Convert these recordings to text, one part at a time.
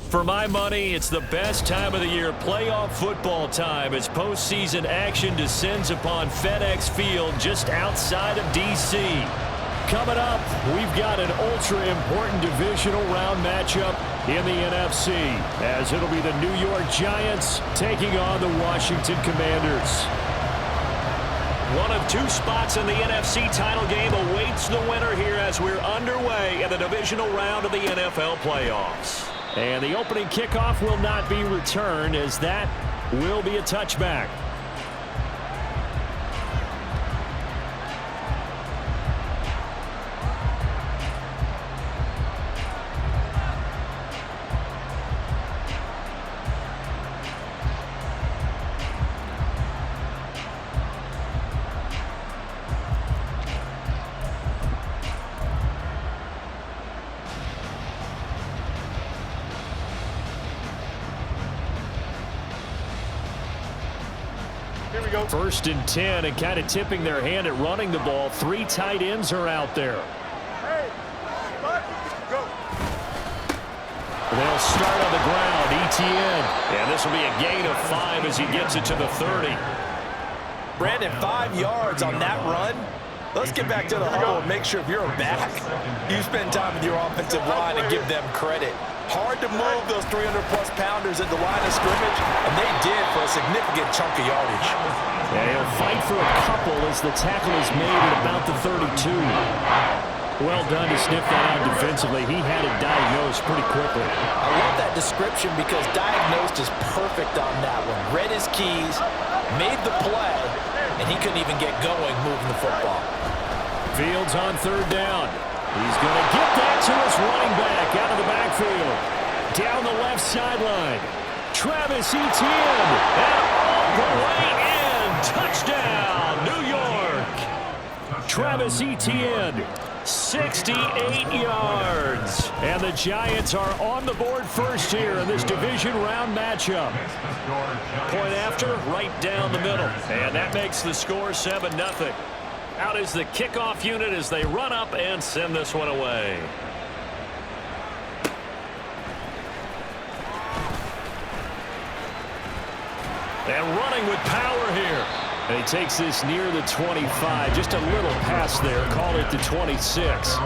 For my money, it's the best time of the year, playoff football time, as postseason action descends upon FedEx Field just outside of D.C. Coming up, we've got an ultra-important divisional round matchup in the NFC, as it'll be the New York Giants taking on the Washington Commanders. One of two spots in the NFC title game awaits the winner here as we're underway in the divisional round of the NFL playoffs. And the opening kickoff will not be returned, as that will be a touchback. First and 10, and kind of tipping their hand at running the ball. Three tight ends are out there. They'll start on the ground. ETN. And this will be a gain of 5 as he gets it to the 30. Brandon, 5 yards on that run. Let's get back to the huddle and make sure if you're a back, you spend time with your offensive line and give them credit. Hard to move those 300-plus pounders at the line of scrimmage, and they did for a significant chunk of yardage. Yeah, he'll fight for a couple as the tackle is made at about the 32. Well done to sniff that out defensively. He had it diagnosed pretty quickly. I love that description because diagnosed is perfect on that one. Read his keys, made the play, and he couldn't even get going moving the football. Fields on third down. He's going to get that to his running back out of the backfield. Down the left sideline. Travis Etienne. And all the way in. Touchdown, New York. Travis Etienne, 68 yards. And the Giants are on the board first here in this division round matchup. Point after, right down the middle. And that makes the score 7-0. Out is the kickoff unit as they run up and send this one away. And running with power here. And he takes this near the 25. Just a little pass there. Call it the 26.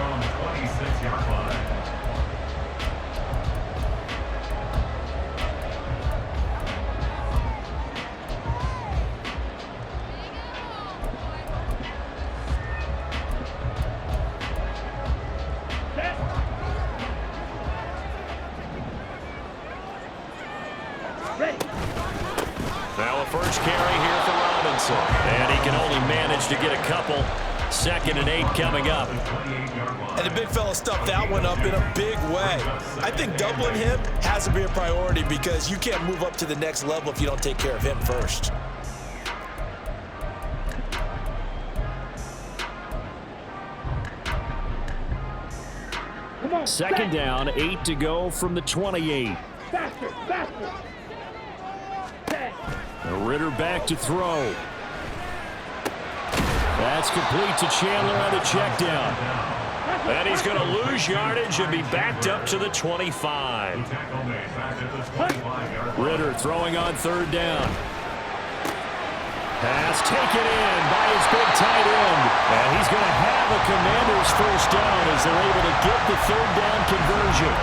And he can only manage to get a couple. 2nd and 8 coming up. And the big fella stuffed that one up in a big way. I think doubling him has to be a priority because you can't move up to the next level if you don't take care of him first. Second down, 8 to go from the 28. Ritter back to throw. That's complete to Chandler on the check down. And he's going to lose yardage and be backed up to the 25. Ritter throwing on third down. Pass taken in by his big tight end. And he's going to have a Commanders first down as they're able to get the third down conversion.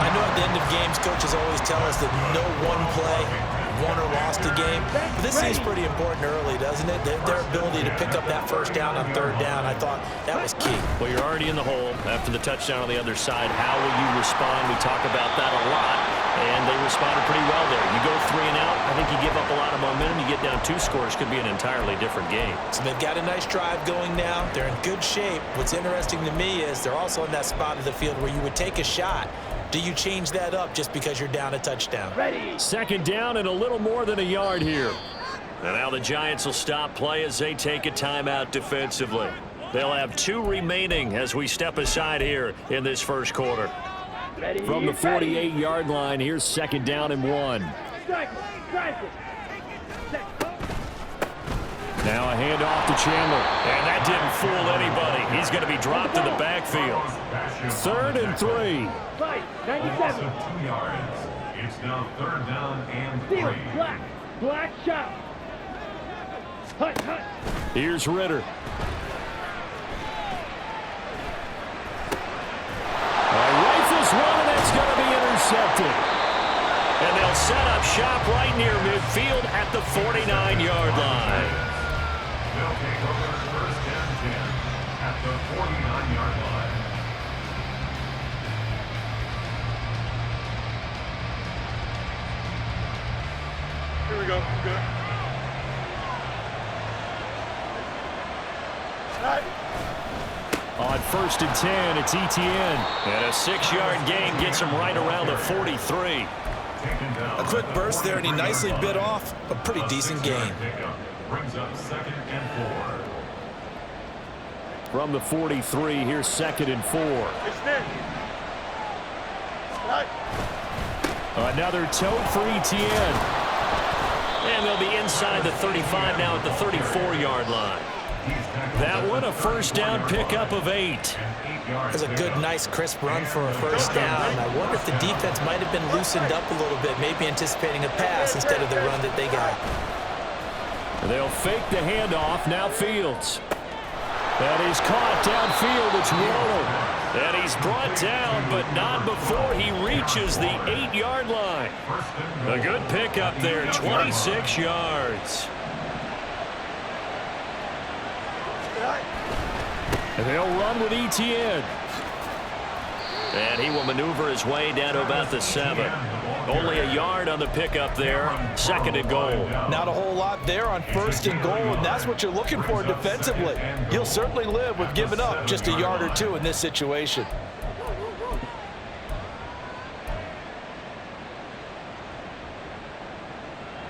I know at the end of games, coaches always tell us that no one play won or lost a game. But this seems pretty important early, doesn't it? Their ability to pick up that first down on third down, I thought that was key. Well, you're already in the hole after the touchdown on the other side. How will you respond? We talk about that a lot, and they responded pretty well there. You go 3 and out, I think you give up a lot of momentum. You get down 2 scores, could be an entirely different game. So they've got a nice drive going now. They're in good shape. What's interesting to me is they're also in that spot of the field where you would take a shot. Do you change that up just because you're down a touchdown? Ready. Second down and a little more than a yard here. And now the Giants will stop play as they take a timeout defensively. They'll have 2 remaining as we step aside here in this first quarter. Ready. From the 48-yard line, here's second down and 1. Now a handoff to Chandler. And that didn't fool anybody. He's going to be dropped in the backfield. 3rd and 3. 97. It's now 3rd down and 3. Field, black shot. Hut. Here's Ritter. Rifles one, and that's going to be intercepted. And they'll set up shop right near midfield at the 49-yard line. They'll take over 1st and 10 at the 49-yard line. Here we go. Good. On 1st and 10, it's Etienne. And a 6-yard gain gets him right around the 43. A quick burst there, and he nicely bit off a pretty decent gain. Brings up 2nd and 4. From the 43, here's 2nd and 4. Another tote for Etienne. And they'll be inside the 35 now at the 34-yard line. That one a 1st down pickup of 8. That's a good, nice, crisp run for a 1st down. I wonder if the defense might have been loosened up a little bit, maybe anticipating a pass instead of the run that they got. They'll fake the handoff. Now Fields. And he's caught downfield. It's Waddle. And he's brought down, but not before he reaches the 8-yard line. A good pickup there, 26 yards. And they'll run with Etienne. And he will maneuver his way down to about the 7. Only a yard on the pickup there. 2nd and goal. Not a whole lot there on 1st and goal, and that's what you're looking for defensively. You'll certainly live with giving up just a yard or 2 in this situation.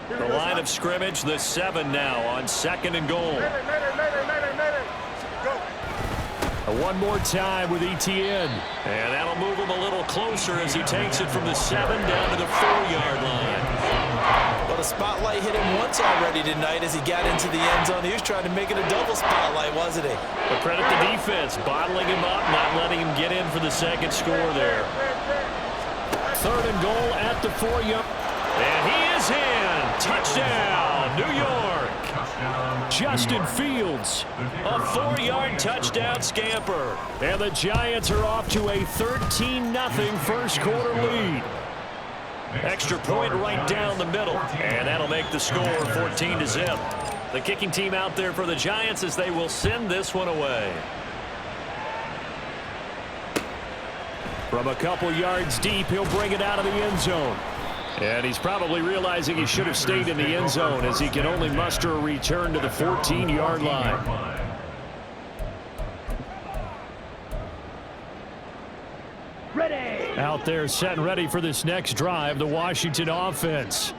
The line of scrimmage, the 7 now on 2nd and goal. One more time with Etienne. And that'll move him a little closer as he takes it from the 7 down to the 4-yard line. Well, the spotlight hit him once already tonight as he got into the end zone. He was trying to make it a double spotlight, wasn't he? But credit the defense, bottling him up, not letting him get in for the 2nd score there. 3rd and goal at the 4-yard. And he is in. Touchdown, New York. Justin Fields, a 4-yard touchdown scamper. And the Giants are off to a 13-0 1st quarter lead. Extra point right down the middle. And that'll make the score 14-0. The kicking team out there for the Giants as they will send this one away. From a couple yards deep, he'll bring it out of the end zone. And he's probably realizing he should have stayed in the end zone as he can only muster a return to the 14-yard line. Ready. Out there set and ready for this next drive, the Washington offense.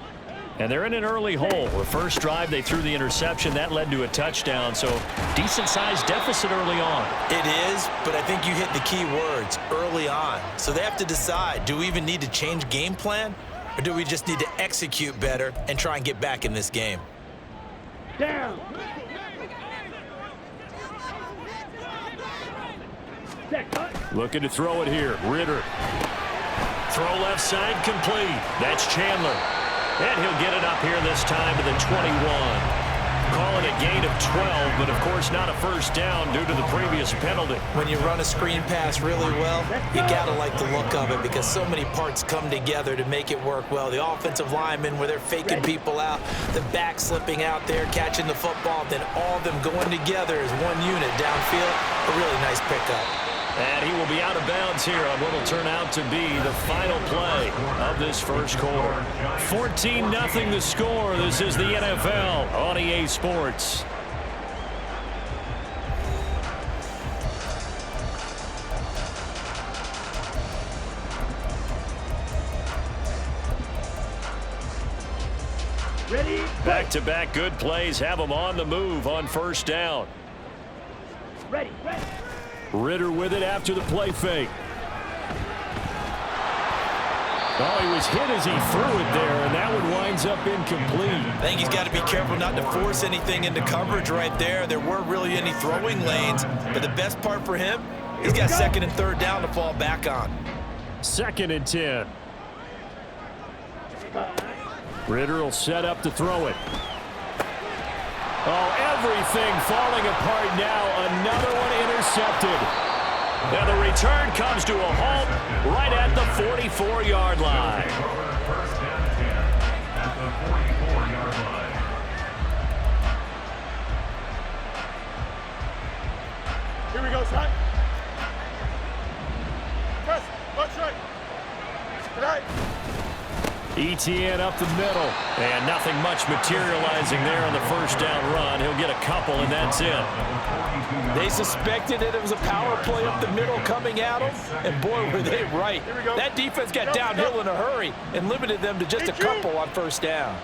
And they're in an early hole. The first drive, they threw the interception. That led to a touchdown, so decent-sized deficit early on. It is, but I think you hit the key words, early on. So they have to decide, do we even need to change game plan? Or do we just need to execute better and try and get back in this game? Down. Looking to throw it here. Ritter. Throw left side complete. That's Chandler. And he'll get it up here this time to the 21. Calling a gain of 12, but of course not a first down due to the previous penalty. When you run a screen pass really well, you gotta like the look of it because so many parts come together to make it work well. The offensive linemen where they're faking people out, the back slipping out there, catching the football, then all of them going together as one unit downfield. A really nice pickup. And he will be out of bounds here on what will turn out to be the final play of this first quarter. 14-0 the score. This is the NFL on EA Sports. Ready. Back-to-back good plays have them on the move on first down. Ready. Ritter with it after the play fake. Oh, he was hit as he threw it there, and that one winds up incomplete. I think he's got to be careful not to force anything into coverage right there. There weren't really any throwing lanes, but the best part for him, he's got 2nd and 3rd down to fall back on. 2nd and 10. Ritter will set up to throw it. Oh, everything falling apart now. Another one intercepted. And the return comes to a halt right at the 44-yard line. First and 10 at the 44-yard line. Here we go, son. Press. Watch right. Right. ETN up the middle. And nothing much materializing there on the first down run. He'll get a couple, and that's it. They suspected it was a power play up the middle coming at them, and boy, were they right. That defense got downhill in a hurry and limited them to just a couple on first down.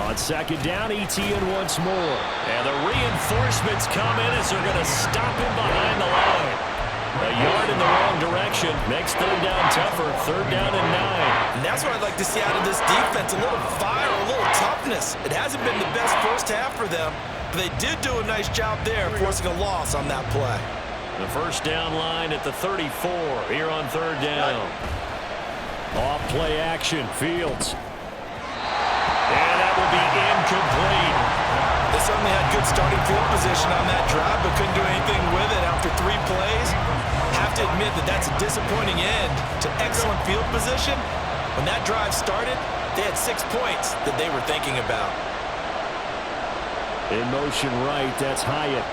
On second down, ETN once more. And the reinforcements come in as they're going to stop him behind the line. A yard in the wrong direction makes third down tougher. Third down and 9. And that's what I'd like to see out of this defense, a little fire, a little toughness. It hasn't been the best first half for them, but they did do a nice job there, forcing a loss on that play. The first down line at the 34 here on third down. Off play action, Fields. And that will be incomplete. They certainly had good starting field position on that drive, but couldn't do anything with it after 3 plays. Have to admit that that's a disappointing end to excellent field position. When that drive started, they had 6 points that they were thinking about. In motion right, that's Hyatt.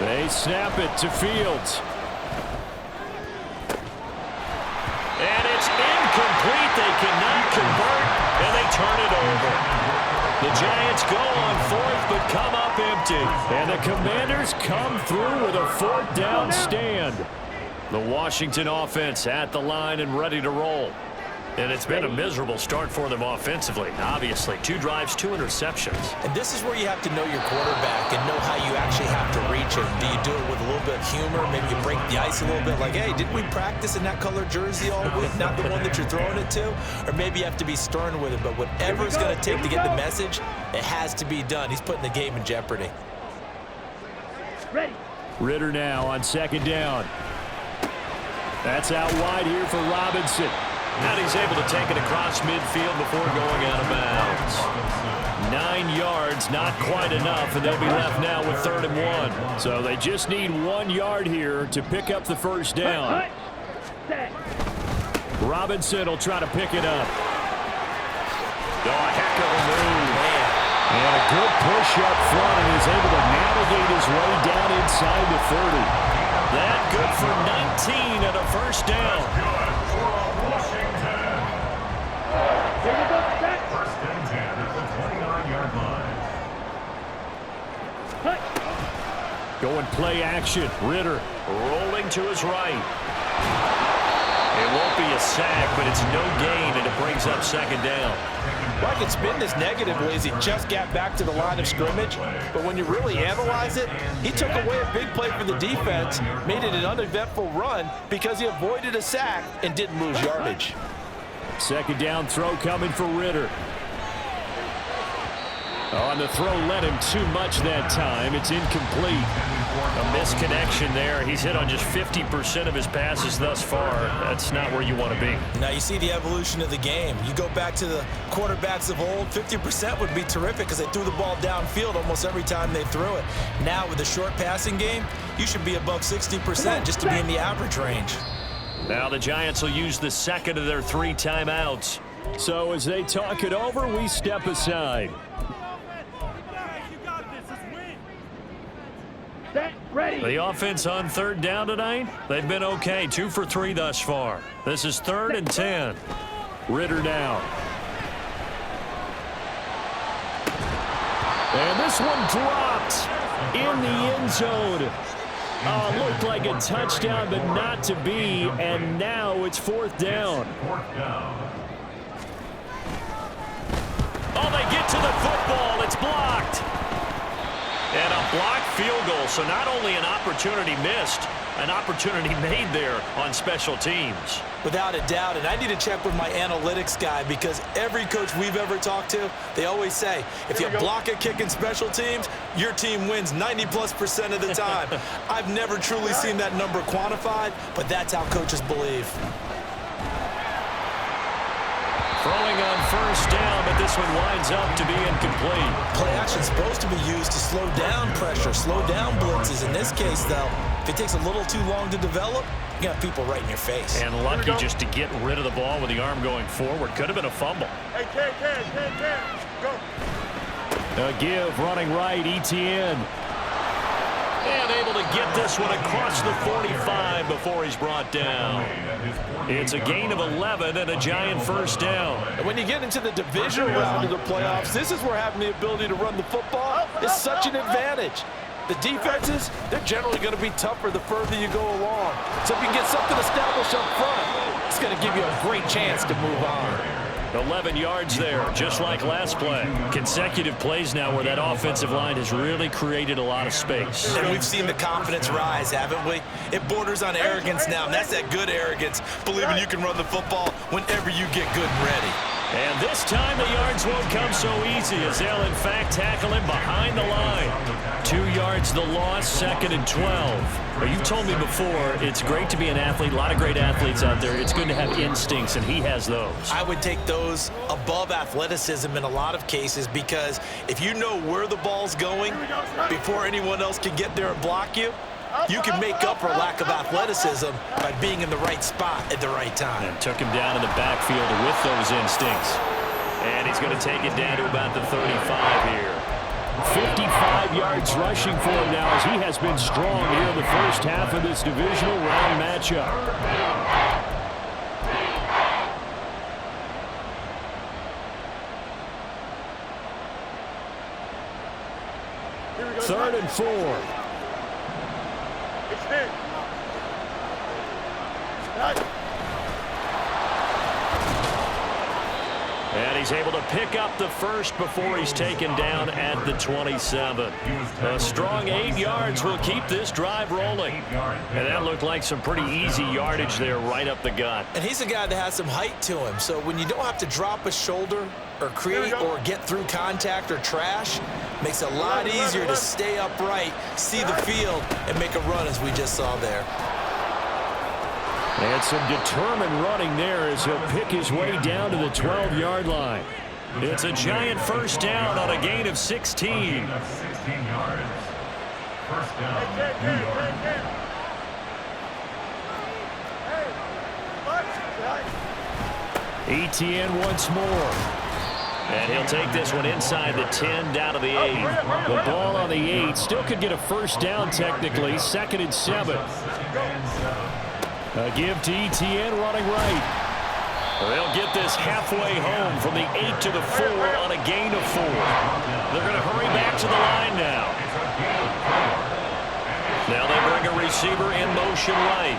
They snap it to Fields. And it's incomplete. They cannot convert, and they turn it over. The Giants go on fourth, but come up empty. And the Commanders come through with a fourth down stand. The Washington offense at the line and ready to roll. And it's been a miserable start for them offensively. Obviously, 2 drives, 2 interceptions. And this is where you have to know your quarterback and know how you actually have to reach him. Do you do it with a little bit of humor? Maybe you break the ice a little bit like, hey, didn't we practice in that color jersey all week? Not the one that you're throwing it to? Or maybe you have to be stern with it. But whatever it's going to take to get the message, it has to be done. He's putting the game in jeopardy. Ready. Ritter now on second down. That's out wide here for Robinson. And he's able to take it across midfield before going out of bounds. 9 yards, not quite enough, and they'll be left now with 3rd and 1. So they just need 1 yard here to pick up the first down. Robinson will try to pick it up. Oh, a heck of a move. And a good push up front, and he's able to navigate his way down inside the 30. That good for 19 and a first down. First and 10 at the 29-yard line. Going play action. Ritter rolling to his right. It won't be a sack, but it's no gain, and it brings up second down. Well, I can spin this negatively as he just got back to the line of scrimmage, but when you really analyze it, he took away a big play for the defense, made it an uneventful run because he avoided a sack and didn't lose yardage. Second down throw coming for Ritter. On the throw led him too much that time. It's incomplete. A misconnection there. He's hit on just 50% of his passes thus far. That's not where you want to be. Now you see the evolution of the game. You go back to the quarterbacks of old, 50% would be terrific because they threw the ball downfield almost every time they threw it. Now with the short passing game, you should be above 60% just to be in the average range. Now the Giants will use the second of their 3 timeouts. So as they talk it over, we step aside. Ready. The offense on third down tonight, they've been okay. 2 for 3 thus far. This is 3rd and 10. Ritter now. And this one dropped in the end zone. Oh, looked like a touchdown, but not to be. And now it's 4th down. Oh, they get to the football. It's blocked. And a block field goal, so not only an opportunity missed, an opportunity made there on special teams. Without a doubt, and I need to check with my analytics guy because every coach we've ever talked to, they always say, if you block a kick in special teams, your team wins 90+% of the time. I've never truly seen that number quantified, but that's how coaches believe. Throwing on first down, but this one winds up to be incomplete. Play action is supposed to be used to slow down pressure, slow down blitzes. In this case, though, if it takes a little too long to develop, you got people right in your face. And lucky just to get rid of the ball with the arm going forward. Could have been a fumble. Hey, Ken, go. A give, running right, ETN. And able to get this one across the 45 before he's brought down. It's a gain of 11 and a giant first down. And when you get into the divisional round of the playoffs, this is where having the ability to run the football is such an advantage. The defenses, they're generally going to be tougher the further you go along. So if you can get something established up front, it's going to give you a great chance to move on. 11 yards there, just like last play. Consecutive plays now where that offensive line has really created a lot of space. And we've seen the confidence rise, haven't we? It borders on arrogance now, and that's that good arrogance, believing you can run the football whenever you get good and ready. And this time the yards won't come so easy as they'll, in fact, tackle him behind the line. 2 yards the loss, 2nd and 12. Well, you've told me before, it's great to be an athlete. A lot of great athletes out there. It's good to have instincts, and he has those. I would take those above athleticism in a lot of cases because if you know where the ball's going before anyone else can get there and block you, you can make up for a lack of athleticism by being in the right spot at the right time. And took him down in the backfield with those instincts. And he's going to take it down to about the 35 here. 55 yards rushing for him now as he has been strong here in the first half of this divisional round matchup. Third and 4. Extend. Right. And he's able to pick up the first before he's taken down at the 27. A strong 8 yards will keep this drive rolling. And that looked like some pretty easy yardage there right up the gut. And he's a guy that has some height to him, so when you don't have to drop a shoulder or create or get through contact or trash, makes it a lot easier to stay upright, see the field, and make a run as we just saw there. And some determined running there as he'll pick his way down to the 12-yard line. It's a giant first down on a gain of 16. 16 yards. First down, New York. ETN once more. And he'll take this one inside the 10 down to the 8. The ball on the 8 still could get a first down technically. 2nd and 7. A give to ETN running right. They'll get this halfway home from the 8 to the 4 on a gain of 4. They're going to hurry back to the line now. Now they bring a receiver in motion right.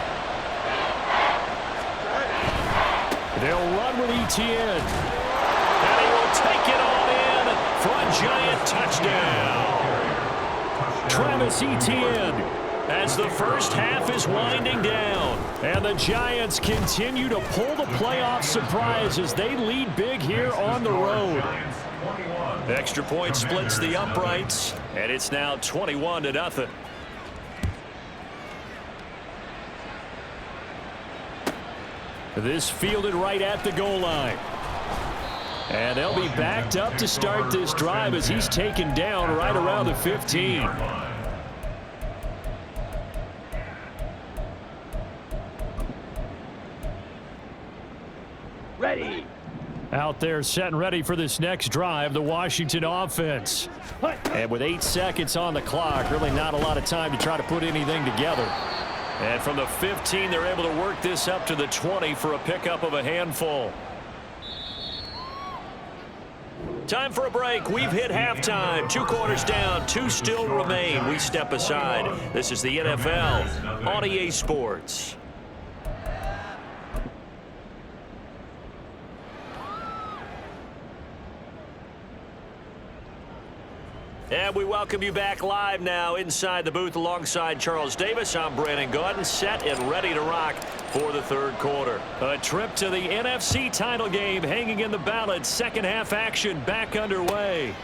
They'll run with ETN. And he will take it all in for a giant touchdown. Travis Etienne as the first half is winding down. And the Giants continue to pull the playoff surprise as they lead big here on the road. Extra point splits the uprights, and it's now 21-0. This fielded right at the goal line. And they'll be backed up to start this drive as he's taken down right around the 15. Ready. Out there set and ready for this next drive, the Washington offense. And with 8 seconds on the clock, really not a lot of time to try to put anything together. And from the 15, they're able to work this up to the 20 for a pickup of a handful. Time for a break. We've hit halftime. 2 quarters down, 2 still remain. We step aside. This is the NFL on EA Sports. And we welcome you back live now inside the booth alongside Charles Davis. I'm Brandon Gaudin, set and ready to rock for the third quarter. A trip to the NFC title game hanging in the balance. Second half action back underway.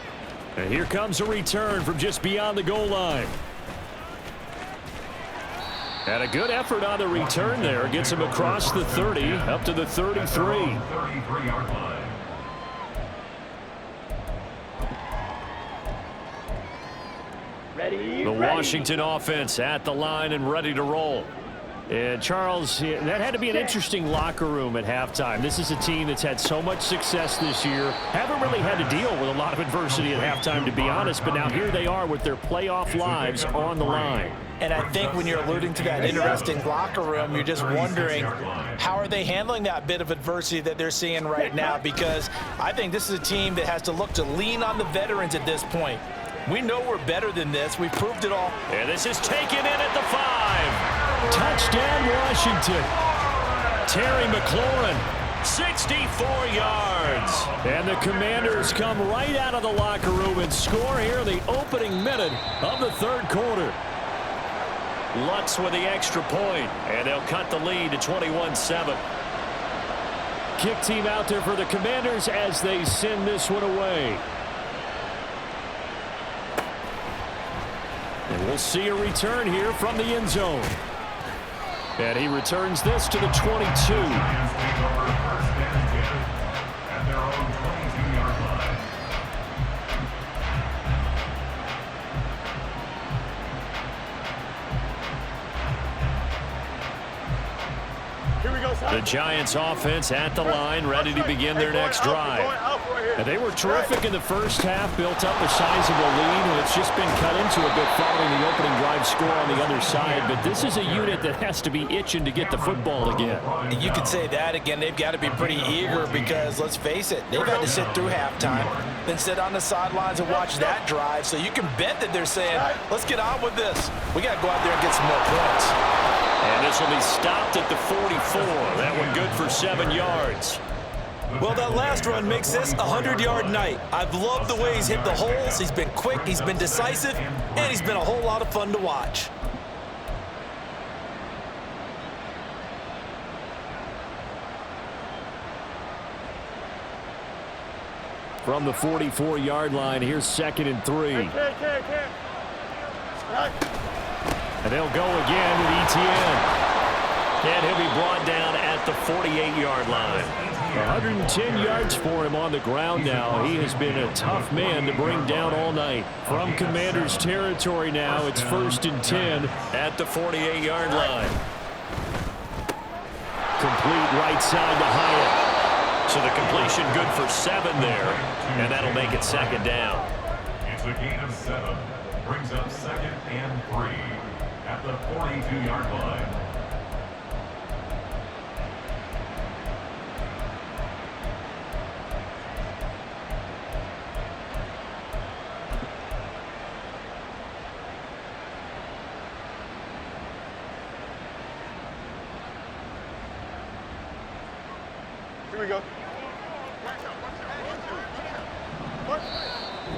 And here comes a return from just beyond the goal line. And a good effort on the return there. Gets him across the 30 up to the 33. 33-yard line. The Washington offense at the line and ready to roll. And Charles, that had to be an interesting locker room at halftime. This is a team that's had so much success this year. Haven't really had to deal with a lot of adversity at halftime, to be honest. But now here they are with their playoff lives on the line. And I think when you're alluding to that interesting locker room, you're just wondering how are they handling that bit of adversity that they're seeing right now, because I think this is a team that has to look to lean on the veterans at this point. We know we're better than this. We've proved it all. And this is taken in at the 5. Touchdown, Washington. Terry McLaurin, 64 yards. And the Commanders come right out of the locker room and score here in the opening minute of the third quarter. Lutz with the extra point, and they'll cut the lead to 21-7. Kick team out there for the Commanders as they send this one away. And we'll see a return here from the end zone. And he returns this to the 22. Lions take over first and 10 at their own 22-yard line. Here we go, son. The Giants offense at the line, ready to begin their next drive. And they were terrific in the first half, built up a sizable lead, and it's just been cut into a bit following the opening drive score on the other side. But this is a unit that has to be itching to get the football again. You could say that again. They've got to be pretty eager because, let's face it, they've had to sit through halftime, then sit on the sidelines and watch that drive. So you can bet that they're saying, let's get on with this. We got to go out there and get some more points. And this will be stopped at the 44. That one good for 7 yards. Well, that last run makes this a 100-yard night. I've loved the way he's hit the holes. He's been quick, he's been decisive, and he's been a whole lot of fun to watch. From the 44-yard line, here's 2nd and 3. And they'll go again with Etienne. And he'll be brought down at the 48-yard line. 110 yards for him on the ground now. He has been a tough man to bring down all night. From Commanders territory now, it's 1st and 10 at the 48-yard line. Complete right side to Hyatt. So the completion good for 7 there, and that'll make it 2nd down. It's a gain of 7. Brings up 2nd and 3 at the 42-yard line. Here we go.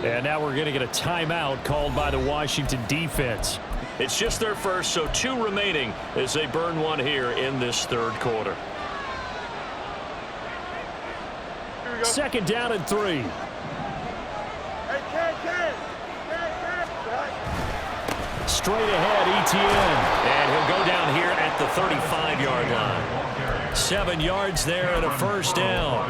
And now we're going to get a timeout called by the Washington defense. It's just their first, so 2 remaining as they burn one here in this third quarter. 2nd down and 3. Straight ahead, Etienne. And he'll go down here at the 35-yard line. 7 yards there and a 1st down.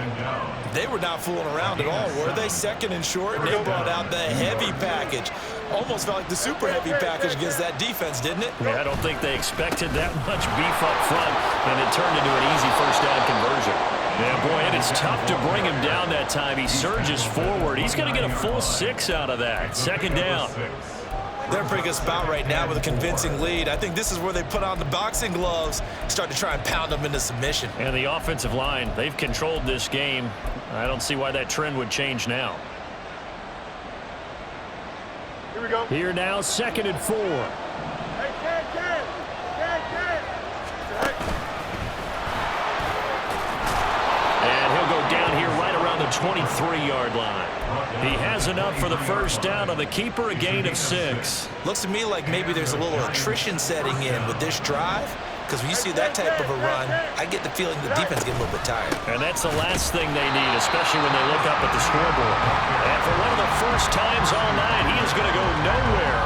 They were not fooling around at all, were they? 2nd and short, and they brought out the heavy package. Almost felt like the super heavy package against that defense, didn't it? Yeah, I don't think they expected that much beef up front, and it turned into an easy 1st down conversion. Yeah, boy, and it's tough to bring him down that time. He surges forward. He's going to get a full 6 out of that. 2nd down. They're in a pretty good spot right now with a convincing lead. I think this is where they put on the boxing gloves, start to try and pound them into submission. And the offensive line, they've controlled this game. I don't see why that trend would change now. Here we go. Here now, 2nd and 4. And he'll go down here right around the 23-yard line. He has enough for the first down on the keeper, a gain of 6. Looks to me like maybe there's a little attrition setting in with this drive, because when you see that type of a run, I get the feeling the defense get a little bit tired. And that's the last thing they need, especially when they look up at the scoreboard. And for one of the first times all night, he is going to go nowhere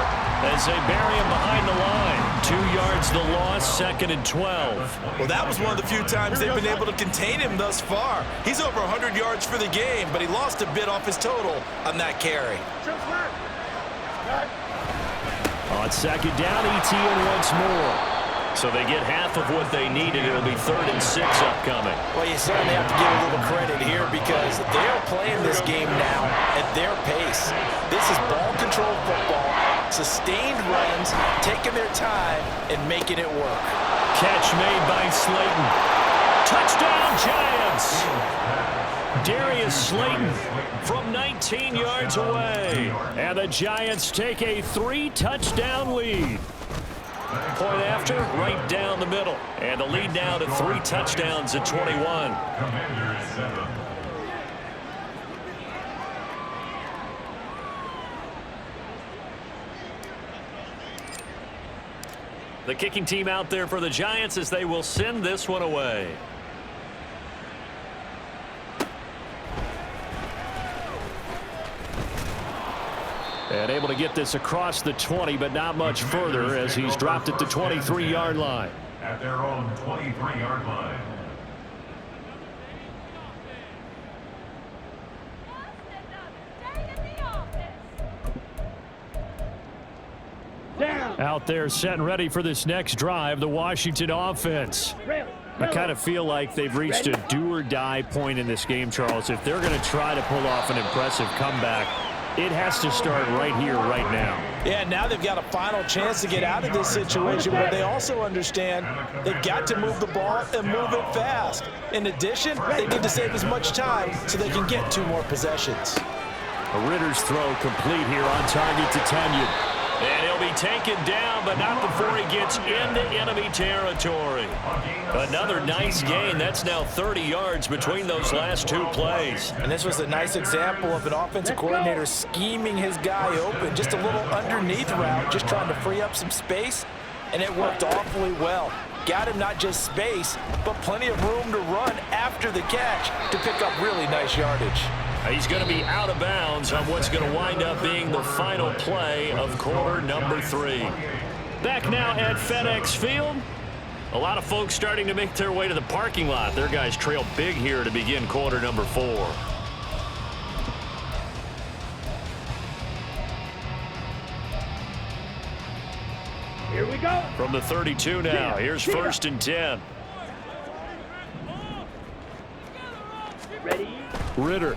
as they bury him behind the line. 2 yards the loss, 2nd and 12. Well, that was one of the few times they've been able to contain him thus far. He's over 100 yards for the game, but he lost a bit off his total on that carry. On 2nd down, ETN once more. So they get half of what they needed. It'll be 3rd and 6 upcoming. Well, you certainly have to give a little credit here because they're playing this game now at their pace. This is ball control football, sustained runs, taking their time and making it work. Catch made by Slayton. Touchdown, Giants! Darius Slayton from 19 yards away. And the Giants take a 3-touchdown lead. Point after, right down the middle. And the lead now to 3 touchdowns at 21. Commanders 7. The kicking team out there for the Giants as they will send this one away. And able to get this across the 20, but not much further as he's dropped at the 23-yard line. At their own 23-yard line. Out there set and ready for this next drive, the Washington offense. I kind of feel like they've reached a do-or-die point in this game, Charles. If they're going to try to pull off an impressive comeback, it has to start right here, right now. Yeah, now they've got a final chance to get out of this situation, but they also understand they've got to move the ball and move it fast. In addition, they need to save as much time so they can get 2 more possessions. Ritter's throw complete here on target to Tunyon. And he'll be taken down, but not before he gets into enemy territory. Another nice gain. That's now 30 yards between those last 2 plays. And this was a nice example of an offensive coordinator scheming his guy open. Just a little underneath route, just trying to free up some space, and it worked awfully well. Got him not just space, but plenty of room to run after the catch to pick up really nice yardage. He's going to be out of bounds on what's going to wind up being the final play of quarter number 3. Back now at FedEx Field. A lot of folks starting to make their way to the parking lot. Their guys trail big here to begin quarter number 4. Here we go. From the 32 now, here's 1st and 10. Ready? Ritter.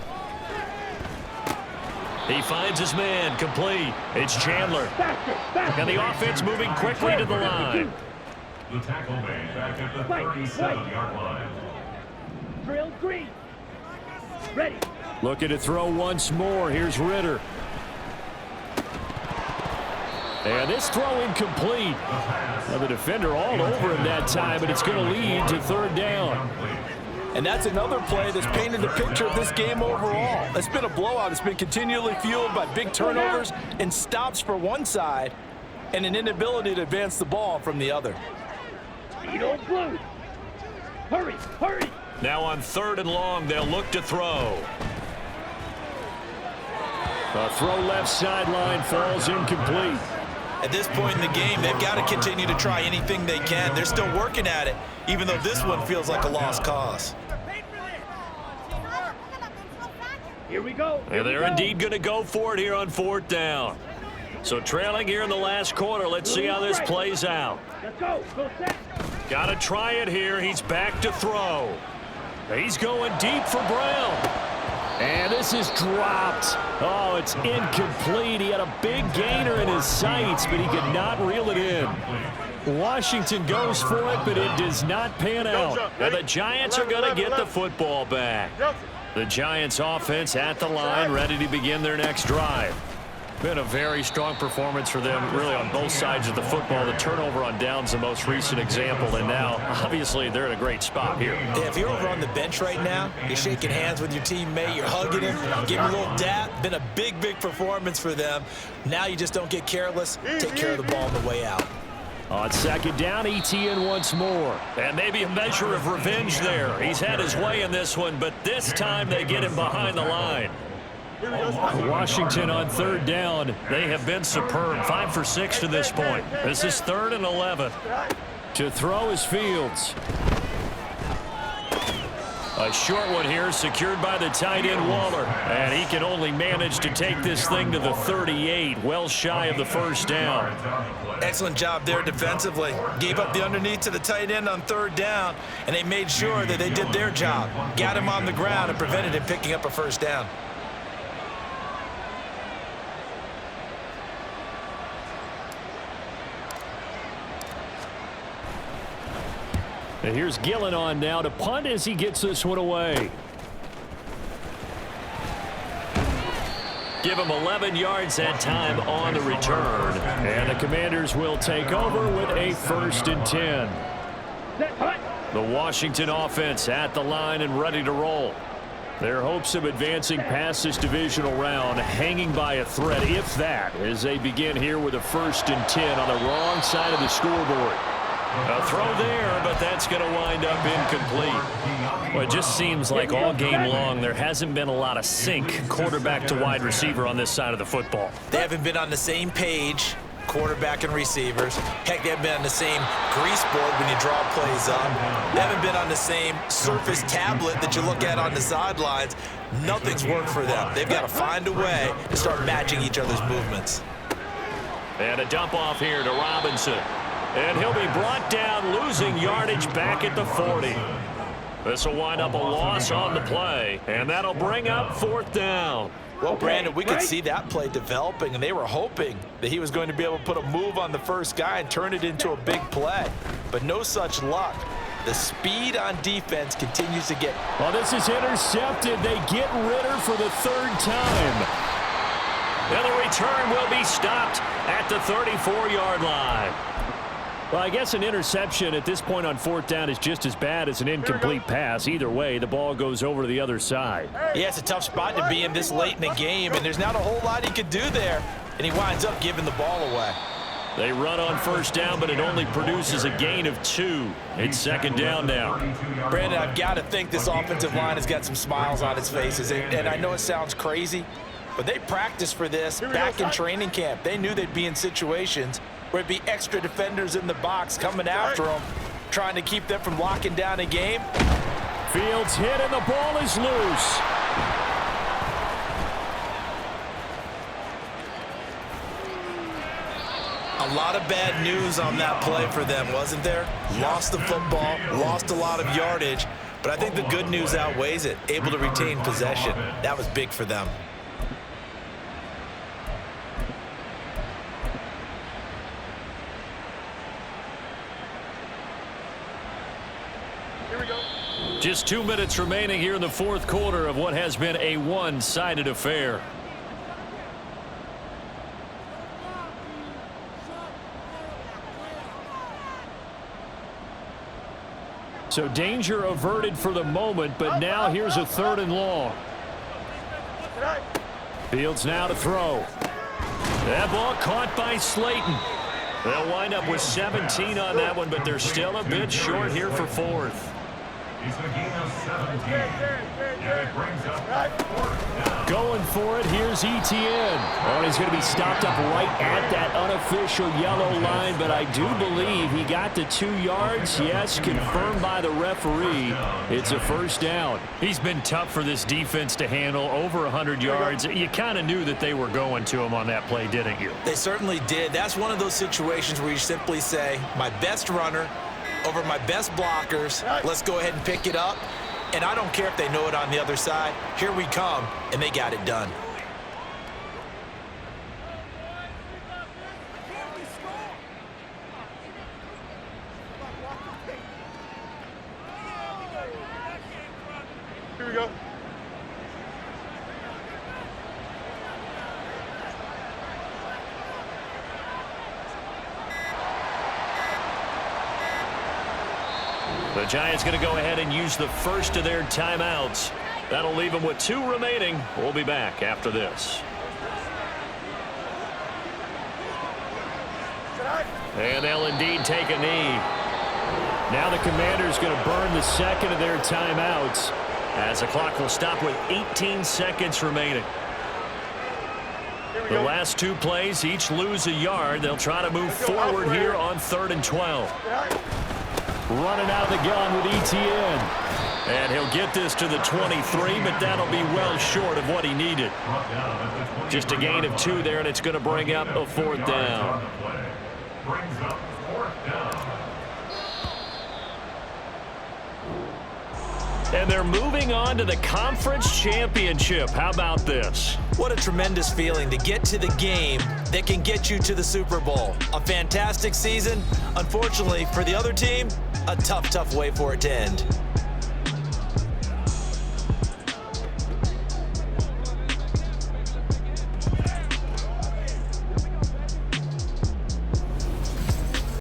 He finds his man, complete. It's Chandler. And the offense moving quickly to the line. The tackle made back at the 37-yard line. Drill green. Ready. Looking to throw once more. Here's Ritter. And this throw incomplete. Now the defender all over him that time, but it's going to lead to 3rd down. And that's another play that's painted the picture of this game overall. It's been a blowout. It's been continually fueled by big turnovers and stops for one side and an inability to advance the ball from the other. Speed on blue. Hurry, hurry. Now on 3rd and long, they'll look to throw. A throw left sideline falls incomplete. At this point in the game, they've got to continue to try anything they can. They're still working at it, even though this one feels like a lost cause. Here we go. And they're indeed going to go for it here on 4th down. So trailing here in the last quarter. Let's see how this plays out. Let's go. Go set. Got to try it here. He's back to throw. He's going deep for Brown. And this is dropped. Oh, it's incomplete. He had a big gainer in his sights, but he could not reel it in. Washington goes for it, but it does not pan out. And the Giants are going to get the football back. The Giants offense at the line, ready to begin their next drive. Been a very strong performance for them, really, on both sides of the football. The turnover on downs, the most recent example, and now, obviously, they're in a great spot here. Yeah, if you're over on the bench right now, you're shaking hands with your teammate, you're hugging him, giving him a little dap. Been a big, big performance for them. Now you just don't get careless. Take care of the ball on the way out. On second down, ETN once more. And maybe a measure of revenge there. He's had his way in this one, but this time they get him behind the line. Washington on third down. They have been superb. 5 for 6 to this point. This is 3rd and 11. To throw is Fields. A short one here, secured by the tight end Waller. And he can only manage to take this thing to the 38, well shy of the first down. Excellent job there defensively. Gave up the underneath to the tight end on third down, and they made sure that they did their job. Got him on the ground and prevented him picking up a first down. And here's Gillen on now to punt as he gets this one away. Give him 11 yards that time on the return. And the Commanders will take over with a 1st and 10. The Washington offense at the line and ready to roll. Their hopes of advancing past this divisional round hanging by a thread, if that, as they begin here with a 1st and 10 on the wrong side of the scoreboard. A throw there, but that's going to wind up incomplete. Well, it just seems like all game long there hasn't been a lot of sync quarterback to wide receiver on this side of the football. They haven't been on the same page, quarterback and receivers. Heck, they haven't been on the same grease board when you draw plays up. They haven't been on the same surface tablet that you look at on the sidelines. Nothing's worked for them. They've got to find a way to start matching each other's movements. And a dump off here to Robinson. And he'll be brought down, losing yardage back at the 40. This will wind up a loss on the play, and that'll bring up 4th down. Well, Brandon, we could see that play developing, and they were hoping that he was going to be able to put a move on the first guy and turn it into a big play. But no such luck. The speed on defense continues to get... Well, this is intercepted. They get Ritter for the 3rd time. And the return will be stopped at the 34-yard line. Well, I guess an interception at this point on 4th down is just as bad as an incomplete pass. Either way, the ball goes over to the other side. Yeah, it's a tough spot to be in this late in the game, and there's not a whole lot he could do there, and he winds up giving the ball away. They run on 1st down, but it only produces a gain of 2. It's 2nd down now. Brandon, I've got to think this offensive line has got some smiles on its faces, and I know it sounds crazy, but they practiced for this back in training camp. They knew they'd be in situations where it'd be extra defenders in the box coming after them, trying to keep them from locking down a game. Fields hit and the ball is loose. A lot of bad news on that play for them, wasn't there? Lost the football, lost a lot of yardage, but I think the good news outweighs it. Able to retain possession. That was big for them. Just 2 minutes remaining here in the 4th quarter of what has been a one-sided affair. So danger averted for the moment, but now here's a 3rd and long. Fields now to throw. That ball caught by Slayton. They'll wind up with 17 on that one, but they're still a bit short here for 4th. He's a gain of 17. And it brings up 4th down. Going for it, here's ETN. Oh, he's going to be stopped up right at that unofficial yellow line, but I do believe he got the 2 yards. Yes, confirmed by the referee. It's a 1st down. He's been tough for this defense to handle, over 100 yards. You kind of knew that they were going to him on that play, didn't you? They certainly did. That's one of those situations where you simply say, my best runner over my best blockers, let's go ahead and pick it up. And I don't care if they know it on the other side. Here we come, and they got it done. Here we go. The Giants going to go ahead and use the first of their timeouts. That'll leave them with 2 remaining. We'll be back after this. And they'll indeed take a knee. Now the Commanders going to burn the second of their timeouts as the clock will stop with 18 seconds remaining. The last 2 plays each lose a yard. They'll try to move forward here on 3rd and 12. Running out of the gun with Etienne. And he'll get this to the 23, but that'll be well short of what he needed. Just a gain of 2 there, and it's going to bring up a 4th down. Brings up 4th down. And they're moving on to the conference championship. How about this? What a tremendous feeling to get to the game that can get you to the Super Bowl. A fantastic season. Unfortunately, for the other team, a tough way for it to end.